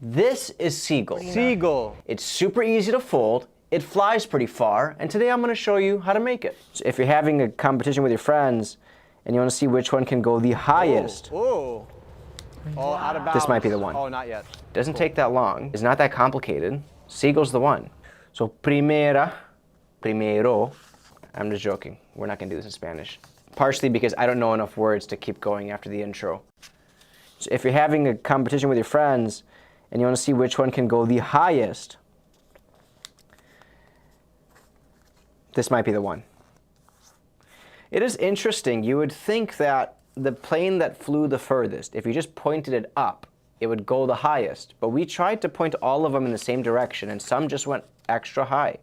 This is Seagull. Seagull. It's super easy to fold, it flies pretty far, and today I'm going to show you how to make it. So if you're having a competition with your friends and you want to see which one can go the highest, Oh, out of bounds. this might be the one. Oh, not yet. Doesn't take that long. It's not that complicated. Seagull's the one. So primero. I'm just joking. We're not going to do this in Spanish. Partially because I don't know enough words to keep going after the intro. So if you're having a competition with your friends and you want to see which one can go the highest, this might be the one. It is interesting. You would think that the plane that flew the furthest, if you just pointed it up, it would go the highest. But we tried to point all of them in the same direction, and some just went extra high.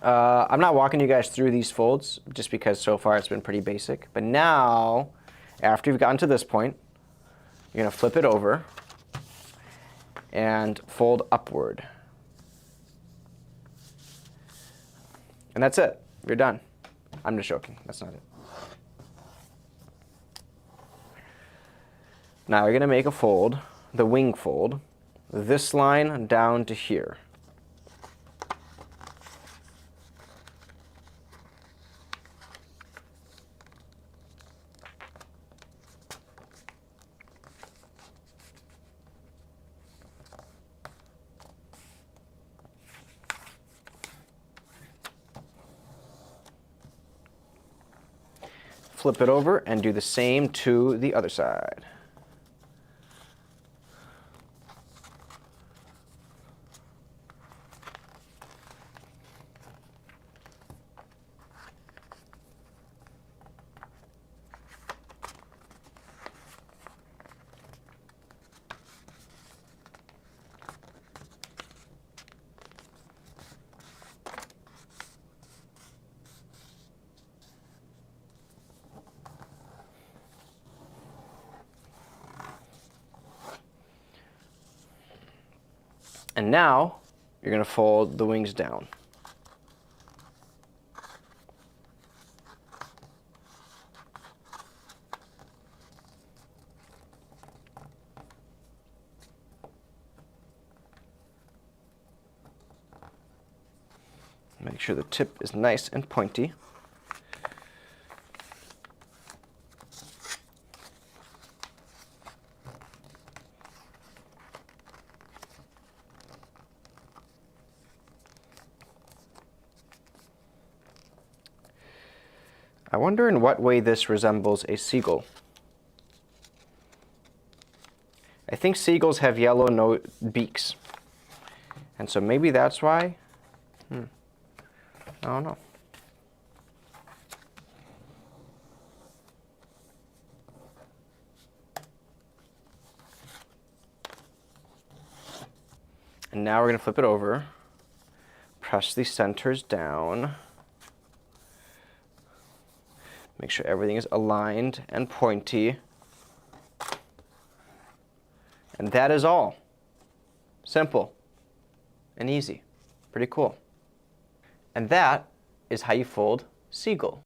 I'm not walking you guys through these folds, just because so far it's been pretty basic. But now, after you've gotten to this point, you're going to flip it over and fold upward. And that's it. You're done. I'm just joking. That's not it. Now you're going to make a fold, the wing fold, this line down to here. Flip it over and do the same to the other side. And now, you're going to fold the wings down. Make sure the tip is nice and pointy. I wonder in what way this resembles a seagull. I think seagulls have yellow beaks. And so maybe that's why. I don't know. And now we're going to flip it over. Press the centers down. Make sure everything is aligned and pointy. And that is all. Simple and easy. Pretty cool. And that is how you fold Seagull.